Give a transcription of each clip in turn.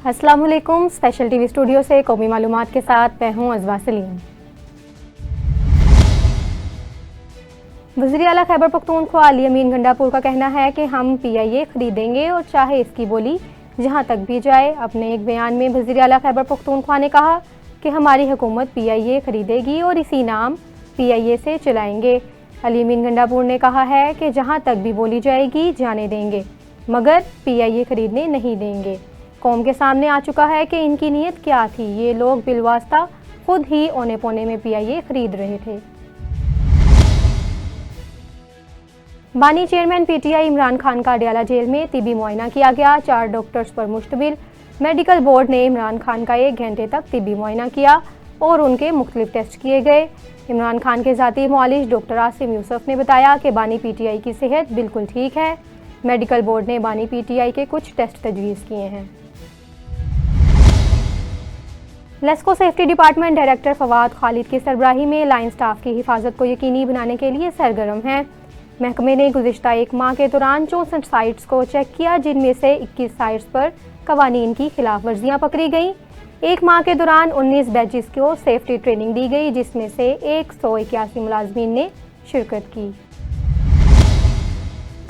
अस्सलाम वालेकुम। Special TV studio से कौमी मालूमात के साथ मैं हूँ अज़वा सलीम। वज़ीर आला खैबर पख्तूनख्वा अली अमीन गंडापुर का कहना है कि हम PIA खरीदेंगे और चाहे इसकी बोली जहाँ तक भी जाए। अपने एक बयान में वज़ीर आला खैबर पख्तूनख्वा ने कहा कि हमारी हुकूमत PIA खरीदेगी और इसी नाम PIA से चलाएंगे। अली अमीन गंडापुर ने कहा है कि जहाँ तक भी बोली जाएगी जाने देंगे, मगर PIA खरीदने नहीं देंगे। कौम के सामने आ चुका है कि इनकी नीयत क्या थी। ये लोग बिलवास्ता खुद ही औने पौने में PIA खरीद रहे थे। बानी चेयरमैन PTI इमरान खान का अडयाला जेल में तिबी मुआयना किया गया। 4 डॉक्टर्स पर मुश्तमिल मेडिकल बोर्ड ने इमरान खान का 1 घंटे तक तिबी मुआयना किया और उनके मुख्तलिफ टेस्ट किए गए। इमरान खान के ज़ाती मुआलिज डॉक्टर आसिम यूसुफ ने बताया कि बानी PTI की सेहत बिल्कुल ठीक है। मेडिकल बोर्ड ने बानी PTI के कुछ टेस्ट तजवीज़ किए हैं। LESCO safety department director Fawad Khalid की सरबराही में लाइन स्टाफ की हिफाजत को यकीनी बनाने के लिए सरगर्म है। महकमे ने गुज़िश्ता 1 माह के दौरान 64 साइट्स को चेक किया, जिनमें से 21 साइट्स पर कवानीन की खिलाफ वर्जियाँ पकड़ी गईं। 1 माह के दौरान 19 बैचेस को सेफ्टी ट्रेनिंग दी गई, जिसमें से 181 मुलाजमीन ने शिरकत की।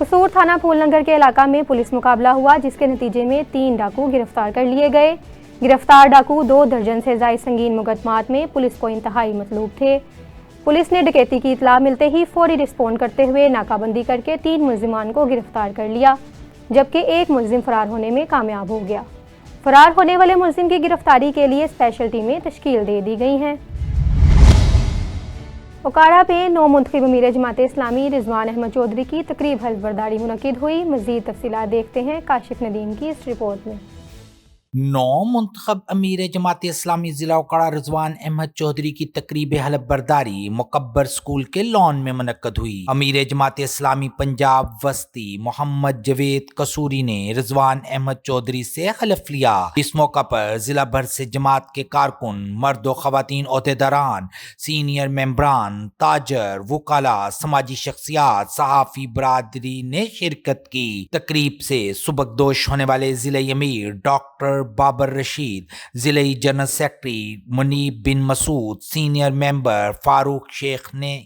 कसूर थाना फूलनगर के इलाका में पुलिस मुकाबला हुआ, जिसके नतीजे में 3 डाकू गिरफ्तार कर लिए गए। गिरफ्तार डाकू 2 दर्जन से ज़ायद संगीन मुकदमात में पुलिस को इंतहाई मतलूब थे। पुलिस ने डकैती की इतला मिलते ही फौरी रिस्पॉन्ड करते हुए नाकाबंदी करके 3 मुलजिमान को गिरफ्तार कर लिया, जबकि 1 मुलजिम फरार होने में कामयाब हो गया। फरार होने वाले मुलजिम की गिरफ्तारी के लिए स्पेशल टीमें तश्कील दे दी गई हैं। ओकाड़ा में नौ मुंतखब अमीर जमात इस्लामी रिजवान अहमद चौधरी की तकरीब हल्फ बर्दारी मुनक्किद हुई। मज़ीद तफसीलात देखते हैं काशिफ नदीम की इस रिपोर्ट में। 9 मुंतखब अमीर जमात इस्लामी जिला ओकाड़ा रिजवान अहमद चौधरी की तकरीब हलफ बर्दारी मुकब्बर स्कूल के लॉन में मुनक्कद हुई। अमीर जमात इस्लामी पंजाब वस्ती मोहम्मद जवेद कसूरी ने रिजवान अहमद चौधरी से हलफ लिया। इस मौका पर जिला भर से जमात के कारकुन, मर्द व खवातीन ओहदेदारान, सीनियर मेंबरान, ताजर, वकाला, समाजी शख्सियात, सहाफ़ी बरादरी ने शिरकत की। तकरीब से सुबकदोश होने वाले जिले अमीर डॉक्टर बाबर रशीद, जिले जनरल सेक्रेटरी मुनीब बिन मसूद, सीनियर मेंबर फारूक शेख ने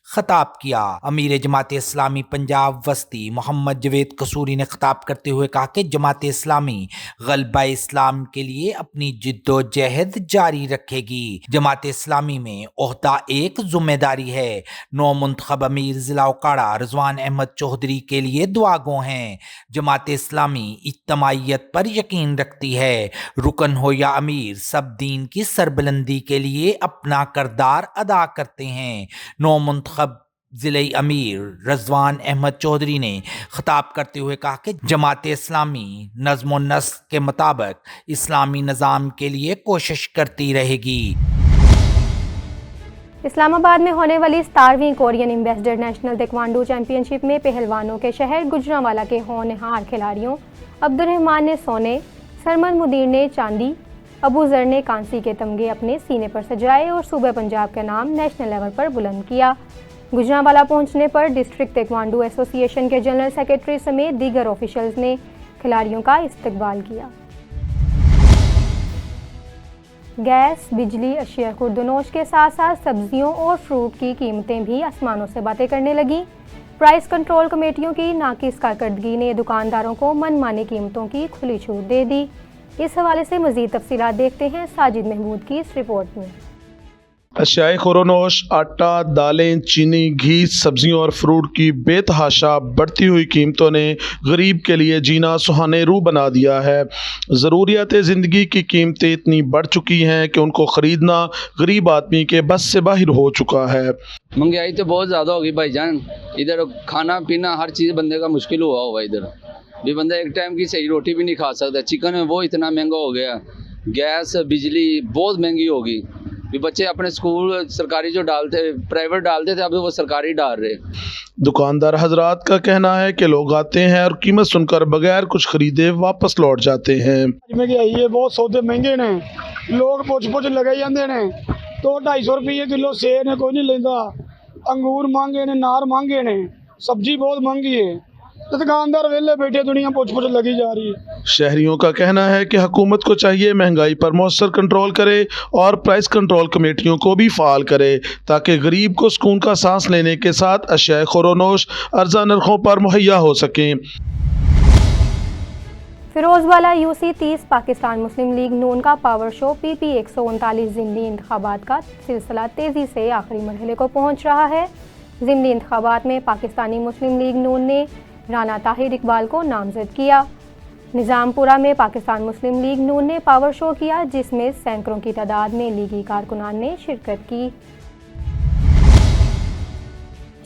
खिताब किया। अमीर जमात इस्लामी पंजाब वस्ती मोहम्मद जवेद कसूरी ने खिताब करते हुए कहा कि जमात इस्लामी गलबा इस्लाम के लिए अपनी जिद्दोजहद जारी रखेगी। जमात इस्लामी में ओहदा एक जिम्मेदारी है। 9 मुंतखब अमीर जिला ओकाड़ा रिजवान अहमद चौधरी के लिए दुआगो हैं। जमात इस्लामी इज्तमाइयत पर यकीन रखती है। रुकन हो या अमीर, सब दीन की सरबुलंदी के लिए अपना किरदार अदा करते हैं। 9 मुंतखब जिले अमीर रिजवान अहमद चौधरी ने खिताब करते हुए कहा कि जमात इस्लामी नज़्म व नस्क के मुताबिक इस्लामी निज़ाम के लिए कोशिश करती रहेगी। इस्लामाबाद में होने वाली 17वीं Korean ambassador national taekwondo championship में पहलवानों के शहर गुजरांवाला के होनहार खिलाड़ियों अब्दुर्रहमान ने सोने, सरमद मुदीर ने चांदी, अबू जर ने कांसी के तमगे अपने सीने पर सजाए और सूबे पंजाब का नाम नेशनल लेवल पर बुलंद किया। गुजरांवाला पहुंचने पर डिस्ट्रिक्ट ताइक्वांडो एसोसिएशन के जनरल सेक्रेटरी समेत दीगर ऑफिशियल्स ने खिलाड़ियों का इस्तकबाल किया। गैस, बिजली, अशिया खुर्दनोश के साथ साथ सब्जियों और फ्रूट की कीमतें भी आसमानों से बातें करने लगी। प्राइस कंट्रोल कमेटियों की नाकिस कारकर्दगी ने दुकानदारों को मनमानी कीमतों की खुली छूट दे दी। इस हवाले से मज़ीद तफसीलात देखते हैं साजिद महमूद की इस रिपोर्ट में। अशियाए खुर्दनोश, आटा, दालें, चीनी, घी, सब्जियों और फ्रूट की बेतहाशा बढ़ती हुई कीमतों ने गरीब के लिए जीना सुहाने रू बना दिया है। ज़रूरियात ज़िंदगी की कीमतें इतनी बढ़ चुकी हैं कि उनको ख़रीदना गरीब आदमी के बस से बाहर हो चुका है। महंगाई तो बहुत ज़्यादा होगी भाईजान। इधर खाना पीना हर चीज़ बंदे का मुश्किल हुआ हुआ। इधर भी बंदा एक टाइम की सही रोटी भी नहीं खा सकता। चिकन में वो इतना महंगा हो गया। गैस, बिजली बहुत महंगी होगी। भी बच्चे अपने स्कूल सरकारी जो डालते, प्राइवेट डालते थे, अभी वो सरकारी डाल रहे। दुकानदार हजरात का कहना है कि लोग आते हैं और कीमत सुनकर बगैर कुछ खरीदे वापस लौट जाते हैं। ये बहुत सौदे महंगे ने, लोग पुछ लगाई जाते ने। तो 250 रुपये किलो सेब ने कोई नहीं लेंदा। अंगूर महंगे ने, नार महंगे ने, सब्जी बहुत महंगी है। तो दुकानदार वेले बैठे, दुनिया पुछ पुछ लगी जा रही है। शहरियों का कहना है कि हुकूमत को चाहिए महंगाई पर मौसर कंट्रोल करे और प्राइस कंट्रोल कमेटियों को भी फाल करे ताकि गरीब को सुकून का सांस लेने के साथ अशिया खुरोनोश अर्जा नरखों पर मुहैया हो सकें। फिरोजवाला यूसी 30 पाकिस्तान मुस्लिम लीग नून का पावर शो PP 139 ज़िमनी इंतखाबात का सिलसिला तेज़ी से आखिरी मरहले को पहुँच रहा है। ज़िमनी इंतखाबात में पाकिस्तानी मुस्लिम लीग नून ने राना ताहिर इकबाल को नामजद किया। निज़ामपुरा में पाकिस्तान मुस्लिम लीग नून ने पावर शो किया, जिसमें सैकड़ों की तादाद में लीगी कारकुनान ने शिरकत की।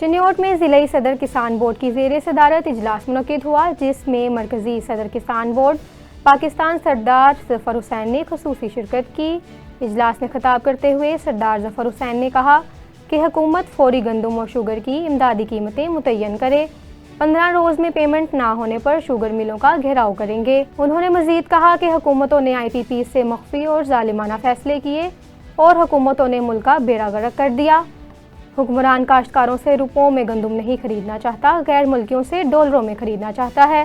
चिन्योट में ज़िले सदर किसान बोर्ड की ज़ेरे सदारत इजलास मुनक्किद हुआ, जिसमें मरकज़ी सदर किसान बोर्ड पाकिस्तान सरदार ज़फ़र हुसैन ने ख़ुसूसी शिरकत की। इजलास में खिताब करते हुए सरदार ज़फ़र हुसैन ने कहा कि हुकूमत फौरी गंदम और शुगर की इमदादी कीमतें मुतय्यन करे। 15 रोज़ में पेमेंट ना होने पर शुगर मिलों का घेराव करेंगे। उन्होंने मज़ीद कहा कि हुकूमतों ने IPP से मख्फी और ज़ालिमाना फ़ैसले किए और हुकूमतों ने मुल्क का बेड़ा गर्क कर दिया। हुक्मरान काश्तकारों से रुपयों में गंदम नहीं खरीदना चाहता, गैर मुल्कियों से डॉलरों में खरीदना चाहता है।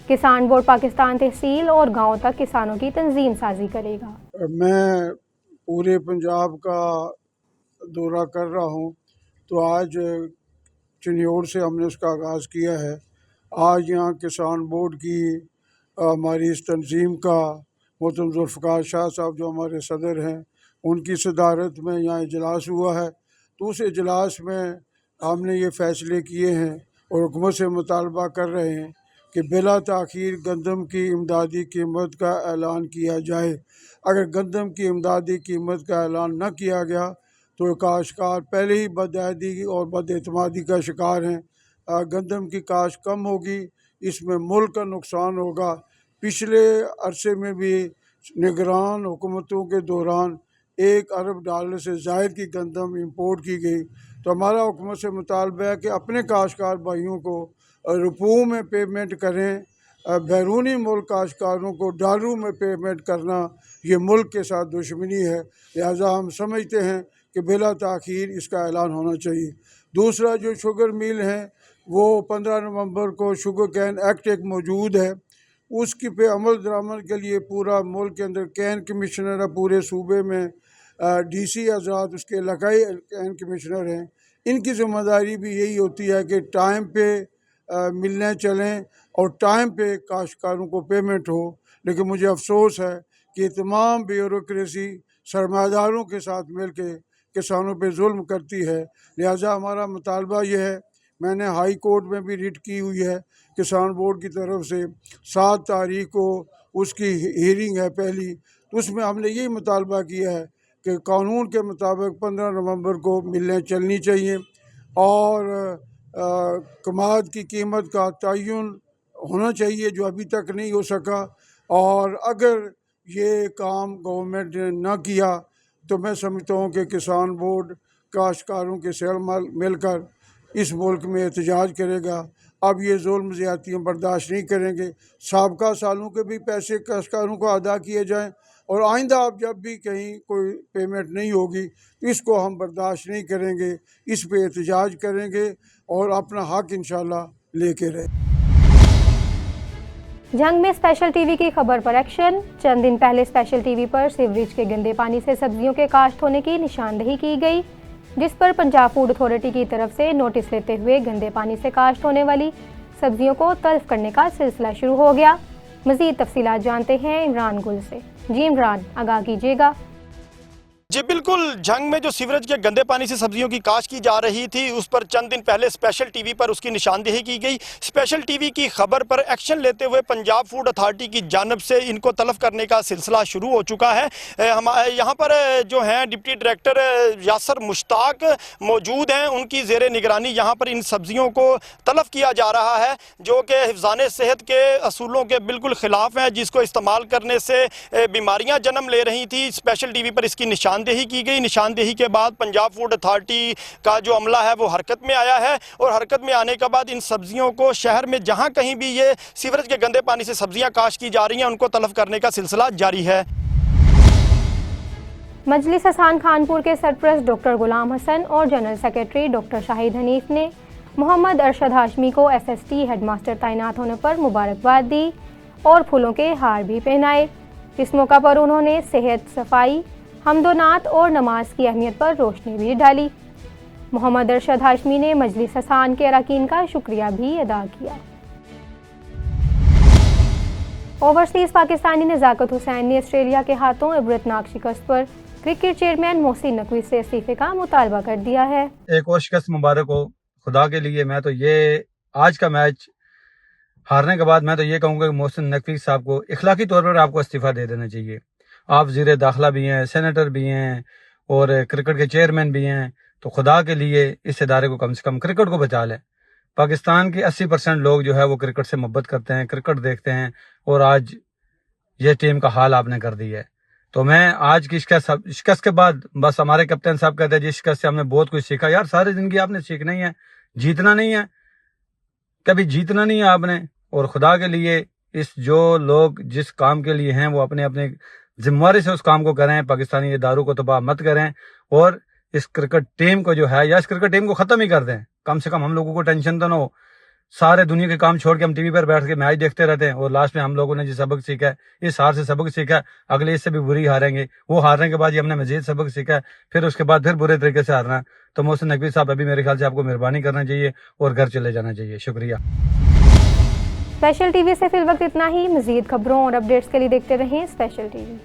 किसान बोर्ड पाकिस्तान तहसील और गाँव तक किसानों की तंजीम साजी करेगा। मैं पूरे पंजाब का दौरा कर रहा हूँ, तो आज चिन्योट से हमने उसका आगाज़ किया है। आज यहाँ किसान बोर्ड की हमारी इस तंजीम का मोहतरम जुल्फ़िकार शाह साहब जो हमारे सदर हैं, उनकी सदारत में यहाँ इजलास हुआ है। तो उस इजलास में हमने ये फ़ैसले किए हैं और हुकूमत से मुतालबा कर रहे हैं कि बिला ताख़ीर गंदम की इमदादी कीमत का ऐलान किया जाए। अगर गंदम की इमदादी कीमत का ऐलान न किया गया तो काश्तकार पहले ही बदअहदी और बदएतमादी का शिकार हैं। गंदम की काश्त कम होगी, इसमें मुल्क का नुकसान होगा। पिछले अरसे में भी निगरान हुकूमतों के दौरान $1 अरब से ज़ायद की गंदम इंपोर्ट की गई। तो हमारा हुकूमत से मुतालबा है कि अपने काश्तकार भाइयों को रुपयों में पेमेंट करें। बैरूनी मुल्क काश्तकारों को डॉलरों में पेमेंट करना ये मुल्क के साथ दुश्मनी है। लिहाजा हम समझते हैं कि बिला ताख़ीर इसका ऐलान होना चाहिए। दूसरा, जो शुगर मिल हैं वो 15 नवंबर को शुगर कैन एक्ट एक मौजूद है, उसकी पे अमल दरामद के लिए पूरा मुल्क के अंदर कैन कमिश्नर है, पूरे सूबे में DC आज़ाद उसके इलाकाई कैन कमिश्नर हैं। इनकी ज़िम्मेदारी भी यही होती है कि टाइम पे मिलने चलें और टाइम पे काश्तकारों को पेमेंट हो। लेकिन मुझे अफसोस है कि तमाम ब्यूरोक्रेसी सरमायादारों के साथ मिल के किसानों पे जुल्म करती है। लिहाजा हमारा मुतालबा ये है, मैंने हाई कोर्ट में भी रिट की हुई है किसान बोर्ड की तरफ से। 7 तारीख को उसकी हीयरिंग है पहली, तो उसमें हमने यही मुतालबा किया है कि कानून के मुताबिक 15 नवंबर को मिलें चलनी चाहिए और कमाद की कीमत का तयन होना चाहिए जो अभी तक नहीं हो सका। और अगर ये काम गवर्नमेंट ने ना किया तो मैं समझता हूँ कि किसान बोर्ड काश्तकारों के साथ मिलकर इस मुल्क में एहतजाज करेगा। अब ये जुल्म ज़्यादतियाँ बर्दाश्त नहीं करेंगे। साबका सालों के भी पैसे काश्तकारों को अदा किए जाएँ और आइंदा अब जब भी कहीं कोई पेमेंट नहीं होगी तो इसको हम बर्दाश्त नहीं करेंगे, इस पे एहतजाज करेंगे और अपना हक इंशाल्लाह लेके रहें। जंग में स्पेशल टीवी की खबर पर एक्शन। चंद दिन पहले स्पेशल टीवी पर सीवरेज के गंदे पानी से सब्जियों के काश्त होने की निशानदेही की गई, जिस पर पंजाब फूड अथॉरिटी की तरफ से नोटिस लेते हुए गंदे पानी से काश्त होने वाली सब्जियों को तल्फ करने का सिलसिला शुरू हो गया। मज़ीद तफसीलात जानते हैं इमरान गुल से। जी इमरान, आगाह कीजिएगा। जी बिल्कुल, जंग में जो सीवरेज के गंदे पानी से सब्जियों की काश्त की जा रही थी उस पर चंद दिन पहले स्पेशल टीवी पर उसकी निशानदेही की गई। स्पेशल टीवी की खबर पर एक्शन लेते हुए पंजाब फूड अथॉरिटी की जानिब से इनको तलब करने का सिलसिला शुरू हो चुका है। यहाँ पर जो हैं डिप्टी डायरेक्टर यासर मुश्ताक मौजूद हैं, उनकी ज़ेरे निगरानी यहाँ पर इन सब्जियों को तलब किया जा रहा है जो कि हिफ्ज़ाने सेहत के असूलों के बिल्कुल ख़िलाफ़ हैं, जिसको इस्तेमाल करने से बीमारियाँ जन्म ले रही थी। स्पेशल टीवी पर इसकी निशानदेही की गई। निशानदेही के बाद पंजाब फूड अथॉरिटी का जो अमला है वो हरकत में आया है और हरकत में आने के बाद इन सब्जियों को शहर में जहां कहीं भी ये सीवरेज के गंदे पानी से सब्जियां काश्त की जा रही हैं उनको तलब करने का सिलसिला जारी है। मजलिस हसन खानपुर के सरपरस्त डॉक्टर गुलाम हसन और general secretary doctor Shahid Hanif ने मोहम्मद अरशद हाशमी को SST हेडमास्टर तैनात होने पर मुबारकबाद दी और फूलों के हार भी पहनाए। इस मौका पर उन्होंने सेहत, सफाई, हम्दोनात और नमाज की अहमियत पर रोशनी भी डाली। मोहम्मद अरशद हाशमी ने मजलिस हसान के अरकान का शुक्रिया भी अदा किया। ओवरसीज़ पाकिस्तानी नज़ाकत हुसैन ने ऑस्ट्रेलिया के हाथों इबरतनाक शिकस्त पर क्रिकेट चेयरमैन मोहसिन नकवी से इस्तीफे का मुतालबा कर दिया है। एक और शिकस्त मुबारक हो खुदा के लिए। मैं तो ये आज का मैच हारने के बाद मैं तो ये कहूँगा कि मोहसिन नकवी साहब को इखलाकी तौर पर आपको इस्तीफा दे देना चाहिए। आप वज़ीर दाखिला भी हैं, सेनेटर भी हैं और क्रिकेट के चेयरमैन भी हैं, तो खुदा के लिए इस इदारे को कम से कम क्रिकेट को बचा लें। पाकिस्तान के 80% लोग जो है वो क्रिकेट से मोहब्बत करते हैं, क्रिकेट देखते हैं, और आज ये टीम का हाल आपने कर दिया है। तो मैं आज की शिकस्त के बाद बस हमारे कप्तान साहब कहते हैं जिस शिकस्त से हमने बहुत कुछ सीखा। यार सारी जिंदगी आपने सीखना ही है, जीतना नहीं है, कभी जीतना नहीं है आपने। और खुदा के लिए इस जो लोग जिस काम के लिए हैं वो अपने अपने जिम्मेवारी से उस काम को करें, पाकिस्तानी इदारों को तबाह मत करें और इस क्रिकेट टीम को जो है या इस क्रिकेट टीम को खत्म ही कर दें। कम से कम हम लोगों को टेंशन तो ना हो। सारे दुनिया के काम छोड़ के हम टीवी पर बैठ के मैच देखते रहते हैं और लास्ट में हम लोगों ने जो सबक सीखा है, इस हार से सबक सीखा है, अगले इससे भी बुरी हारेंगे, वो हारने के बाद ये हमने मजीद सबक सीखा है, फिर उसके बाद फिर बुरे तरीके से हारना। तो मोहसिन नकवी साहब अभी मेरे ख्याल से आपको मेहरबानी करना चाहिए और घर चले जाना चाहिए। शुक्रिया। स्पेशल टीवी से फिल वक्त इतना ही। मजीद खबरों और अपडेट्स के लिए देखते रहें स्पेशल टीवी।